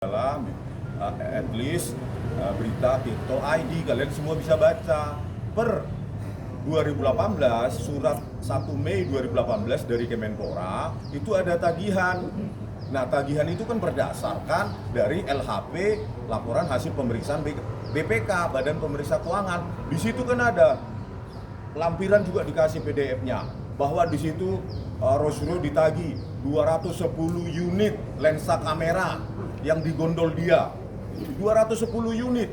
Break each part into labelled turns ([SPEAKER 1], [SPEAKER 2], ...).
[SPEAKER 1] dalam at least berita Tirto ID kalian semua bisa baca per 2018 surat 1 Mei 2018 dari Kemenpora itu ada tagihan. Nah, tagihan itu kan berdasarkan dari LHP, laporan hasil pemeriksaan BPK, Badan Pemeriksa Keuangan. Di situ kan ada lampiran juga dikasih PDF-nya bahwa di situ Rosrio ditagi 210 unit lensa kamera yang digondol dia. 210 unit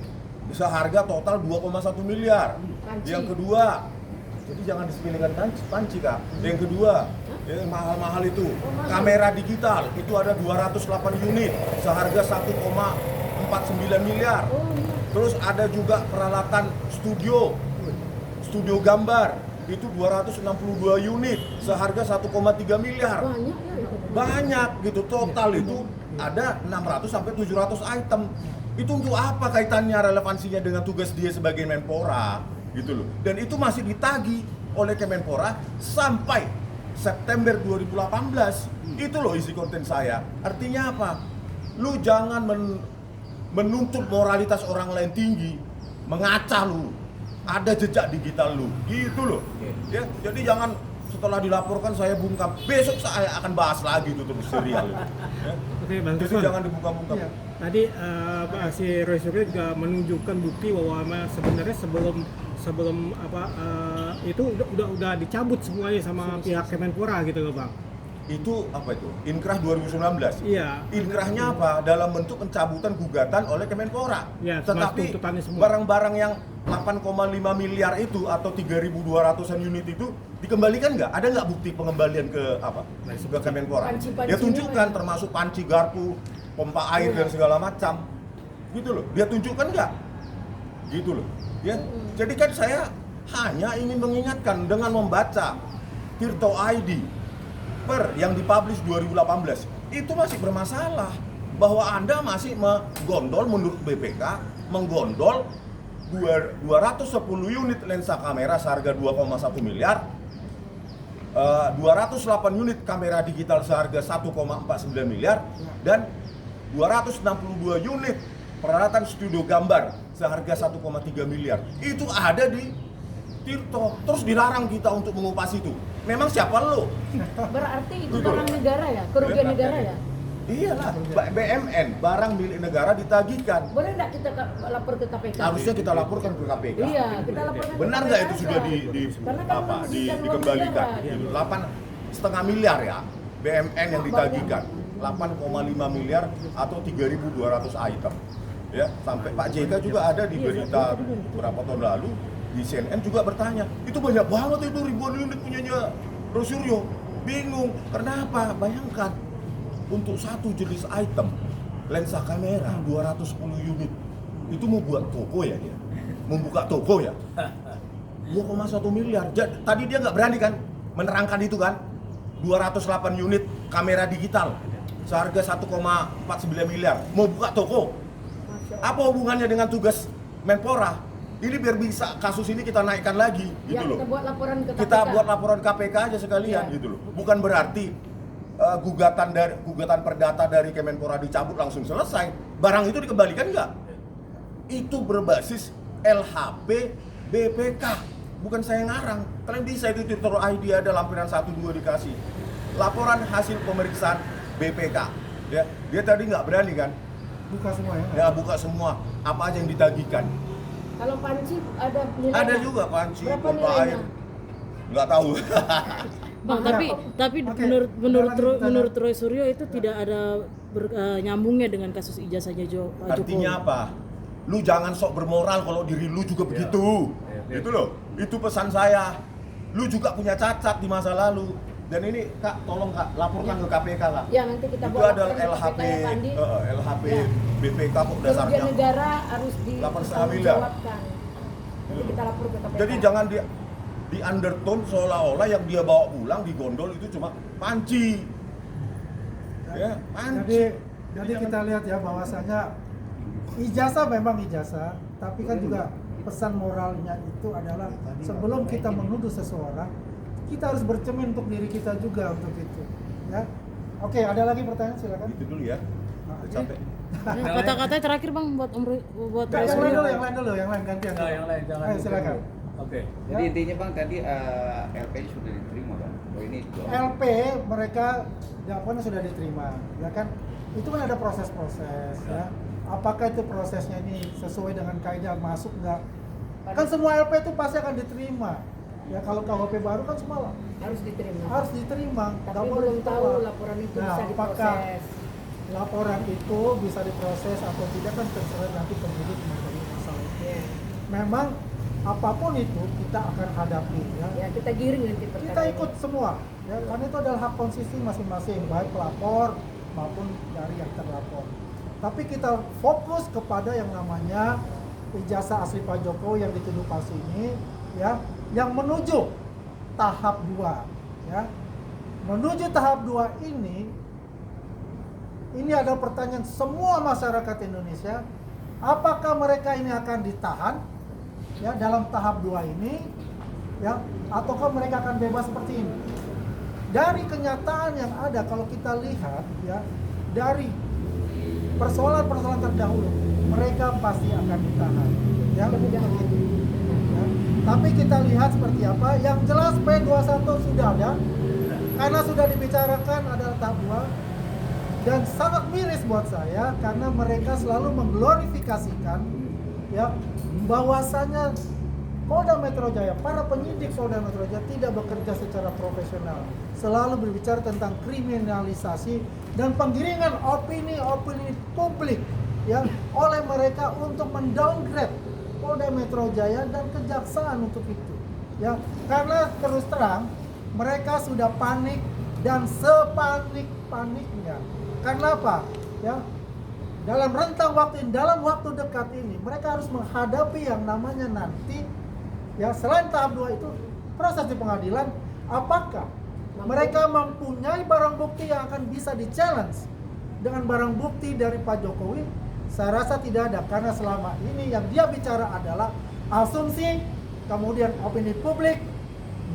[SPEAKER 1] seharga total 2,1 miliar.
[SPEAKER 2] Panci.
[SPEAKER 1] Yang kedua, jadi jangan disepelekan panci Kak. Yang kedua, mahal-mahal itu kamera digital itu ada 208 unit seharga 1,49 miliar. Terus ada juga peralatan studio gambar itu 262 unit seharga 1,3 miliar. Banyak gitu, total itu ada 600 sampai 700 item. Itu untuk apa kaitannya, relevansinya dengan tugas dia sebagai Menpora gitu loh. Dan itu masih ditagih oleh Kemenpora sampai September 2018. Itu loh isi konten saya. Artinya apa? Lu jangan menuntut moralitas orang lain tinggi, mengacah lu. Ada jejak digital lu, gitu loh. Ya, jadi jangan setelah dilaporkan saya bungkam, besok saya akan bahas lagi itu terus serial. Ya.
[SPEAKER 3] Oke, Bang
[SPEAKER 1] Jadi
[SPEAKER 3] Kasman.
[SPEAKER 1] jangan dibuka-buka.
[SPEAKER 3] Iya. Tadi si Rosrio juga menunjukkan bukti bahwa sebenarnya sebelum itu udah dicabut semuanya sama pihak Kemenpora gitu loh, Bang.
[SPEAKER 1] Itu apa itu? Inkrah 2019.
[SPEAKER 3] Iya.
[SPEAKER 1] Inkrahnya apa? Dalam bentuk pencabutan gugatan oleh Kemenpora.
[SPEAKER 3] Iya,
[SPEAKER 1] Tetapi
[SPEAKER 3] tuntutannya semua.
[SPEAKER 1] barang-barang yang 8,5 miliar itu atau 3.200-an unit itu dikembalikan nggak? Ada nggak bukti pengembalian ke apa? Ke Kemenpora?
[SPEAKER 2] Panci-pancinya
[SPEAKER 1] Dia tunjukkan
[SPEAKER 2] mana?
[SPEAKER 1] termasuk panci, garpu, pompa air dan segala macam. Gitu loh. Dia tunjukkan nggak? Gitu loh. Ya. Jadi kan saya hanya ingin mengingatkan dengan membaca Tirto ID yang dipublish 2018 itu masih bermasalah bahwa Anda masih menggondol menurut BPK menggondol 210 unit lensa kamera seharga 2,1 miliar, 208 unit kamera digital seharga 1,49 miliar dan 262 unit peralatan studio gambar seharga 1,3 miliar. Itu ada di Tirto, terus dilarang kita untuk mengupas itu. Memang siapa lo?
[SPEAKER 2] Berarti itu barang negara ya? Kerugian negara ya?
[SPEAKER 1] Iyalah, BMN, barang milik negara ditagihkan.
[SPEAKER 2] Boleh nggak kita lapor ke KPK?
[SPEAKER 1] Harusnya kita laporkan ke KPK.
[SPEAKER 2] Iya, kita laporkan ke
[SPEAKER 1] Benar
[SPEAKER 2] KPK
[SPEAKER 1] nggak itu
[SPEAKER 2] aja.
[SPEAKER 1] sudah
[SPEAKER 2] Karena kan merugikan uang
[SPEAKER 1] dikembalikan?
[SPEAKER 2] negara.
[SPEAKER 1] 8,5 miliar ya, BMN yang ditagihkan. 8,5 miliar atau 3.200 item. Ya, sampai Pak JK juga ada di berita beberapa tahun lalu di CNN juga bertanya, itu banyak banget itu ribuan unit punyanya Rosrio. Bingung, kenapa? Bayangkan untuk satu jenis item lensa kamera 210 unit itu mau buat toko ya dia? Membuka toko ya? 2,1 miliar. Tadi dia nggak berani kan menerangkan itu kan? 208 unit kamera digital seharga 1,49 miliar. Mau buka toko? Apa hubungannya dengan tugas Menpora? Ini biar bisa kasus ini kita naikkan lagi gitu
[SPEAKER 2] Ya,
[SPEAKER 1] loh.
[SPEAKER 2] kita buat laporan ke KPK.
[SPEAKER 1] Kita buat laporan KPK aja sekalian
[SPEAKER 2] Ya.
[SPEAKER 1] gitu loh. Bukan berarti gugatan perdata dari Kemenpora dicabut langsung selesai. Barang itu dikembalikan nggak? Itu berbasis LHP BPK. Bukan saya ngarang. Kalian bisa itu Tirto ID ada lampiran 1 2 dikasih. Laporan hasil pemeriksaan BPK. Ya, dia tadi nggak berani kan?
[SPEAKER 4] Buka semua ya?
[SPEAKER 1] Ya buka semua. Apa aja yang ditagihkan?
[SPEAKER 2] Kalau panci ada nilainya?
[SPEAKER 1] Ada juga panci,
[SPEAKER 2] Berapa
[SPEAKER 1] pompa
[SPEAKER 2] nilainya?
[SPEAKER 1] air. Nggak tahu.
[SPEAKER 5] Bang, tapi
[SPEAKER 4] Oke,
[SPEAKER 5] menurut Roy Suryo itu tidak ada nyambungnya dengan kasus ijazahnya Jokowi.
[SPEAKER 1] Artinya apa? Lu jangan sok bermoral kalau diri lu juga begitu. Gitu loh. Itu pesan saya. Lu juga punya cacat di masa lalu. Dan ini Kak, tolong Kak, laporkan ke KPK Kak.
[SPEAKER 2] Ya, nanti kita
[SPEAKER 1] Itu
[SPEAKER 2] buat
[SPEAKER 1] ada
[SPEAKER 2] laporan ke
[SPEAKER 1] LHP,
[SPEAKER 2] KPK ya, Pandi.
[SPEAKER 1] LHP
[SPEAKER 2] Ya.
[SPEAKER 1] BPK kok
[SPEAKER 2] Kerugian
[SPEAKER 1] dasarnya.
[SPEAKER 2] negara harus
[SPEAKER 1] 8,5 miliar.
[SPEAKER 2] dipertanggungjawabkan. Nanti kita lapor ke KPK.
[SPEAKER 1] Jadi jangan di undertone seolah-olah yang dia bawa pulang di gondol itu cuma panci. Ya, panci.
[SPEAKER 4] Jadi kita lihat ya bahwasanya ijazah memang ijazah, tapi kan juga pesan moralnya itu adalah sebelum kita menuduh seseorang, kita harus bercermin untuk diri kita juga untuk itu. Ya, oke. Ada lagi pertanyaan silakan.
[SPEAKER 1] Itu dulu ya.
[SPEAKER 4] Nah,
[SPEAKER 1] Sampai.
[SPEAKER 5] Kata-katanya terakhir Bang buat buat
[SPEAKER 4] Yang
[SPEAKER 5] Roy
[SPEAKER 4] lain
[SPEAKER 5] Suryo.
[SPEAKER 4] dulu, yang lain gantian.
[SPEAKER 6] Nah, yang lain jangan.
[SPEAKER 4] Ayo, silakan.
[SPEAKER 6] Oke.
[SPEAKER 7] Jadi intinya Bang tadi LP sudah diterima Bang. Oh ini
[SPEAKER 4] LP mereka jawabannya sudah diterima, ya kan? Itu kan ada proses-proses, ya. Apakah itu prosesnya ini sesuai dengan kaidah masuk nggak? Kan semua LP itu pasti akan diterima. Ya kalau KUHP baru kan semua
[SPEAKER 2] Harus diterima.
[SPEAKER 4] harus diterima.
[SPEAKER 2] Tapi
[SPEAKER 4] Nggak boleh
[SPEAKER 2] belum tahu
[SPEAKER 4] ditolak.
[SPEAKER 2] laporan itu
[SPEAKER 4] Nah,
[SPEAKER 2] bisa
[SPEAKER 4] apakah
[SPEAKER 2] diproses.
[SPEAKER 4] laporan itu bisa diproses atau tidak kan terserah nanti penyidik menjadi masalah itu.
[SPEAKER 2] Ya.
[SPEAKER 4] Memang apapun itu kita akan hadapi, ya.
[SPEAKER 2] Ya, kita giring nanti perkara
[SPEAKER 4] Kita
[SPEAKER 2] ini.
[SPEAKER 4] ikut semua, ya, karena itu adalah hak konstitusi masing-masing, baik pelapor maupun dari yang terlapor. Tapi kita fokus kepada yang namanya ijazah asli Pak Jokowi yang dituduh palsu ini, ya, yang menuju tahap 2, ya. Menuju tahap 2 ini ada pertanyaan semua masyarakat Indonesia, apakah mereka ini akan ditahan, ya, dalam tahap 2 ini, ya, ataukah mereka akan bebas seperti ini? Dari kenyataan yang ada, kalau kita lihat, ya, dari persoalan-persoalan terdahulu, mereka pasti akan ditahan, ya.
[SPEAKER 2] Mudah-mudahan.
[SPEAKER 4] Ya. Tapi kita lihat seperti apa. Yang jelas P21 sudah ada, karena sudah dibicarakan adalah tahap 2. Dan sangat miris buat saya karena mereka selalu mengglorifikasikan, ya, bahwasanya Polda Metro Jaya, para penyidik Polda Metro Jaya tidak bekerja secara profesional, selalu berbicara tentang kriminalisasi dan penggiringan opini publik, ya, oleh mereka untuk mendowngrade Polda Metro Jaya dan kejaksaan untuk itu, ya, karena terus terang mereka sudah panik dan sepanik-paniknya. Karena apa? Ya, dalam rentang waktu ini, dalam waktu dekat ini, mereka harus menghadapi yang namanya nanti, ya, selain tahap 2 itu proses di pengadilan. Apakah mereka mempunyai barang bukti yang akan bisa di-challenge dengan barang bukti dari Pak Jokowi? Saya rasa tidak ada, karena selama ini yang dia bicara adalah asumsi, kemudian opini publik,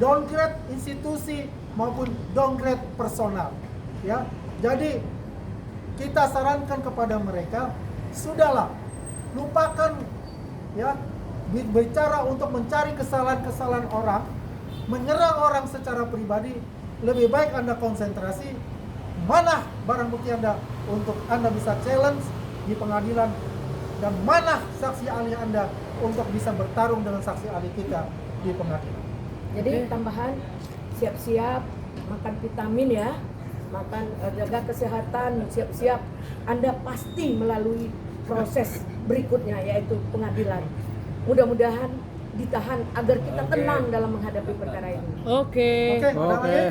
[SPEAKER 4] downgrade institusi maupun downgrade personal, ya. Jadi kita sarankan kepada mereka, sudahlah, lupakan, ya, bicara untuk mencari kesalahan-kesalahan orang, menyerang orang secara pribadi. Lebih baik Anda konsentrasi mana barang bukti Anda untuk Anda bisa challenge di pengadilan, dan mana saksi ahli Anda untuk bisa bertarung dengan saksi ahli kita di pengadilan.
[SPEAKER 2] Jadi tambahan, siap-siap makan vitamin, ya, makan, jaga kesehatan, siap-siap. Anda pasti melalui proses berikutnya, yaitu pengadilan. Mudah-mudahan ditahan agar kita tenang dalam menghadapi perkara ini.
[SPEAKER 5] Oke.
[SPEAKER 4] Oke, ada lagi?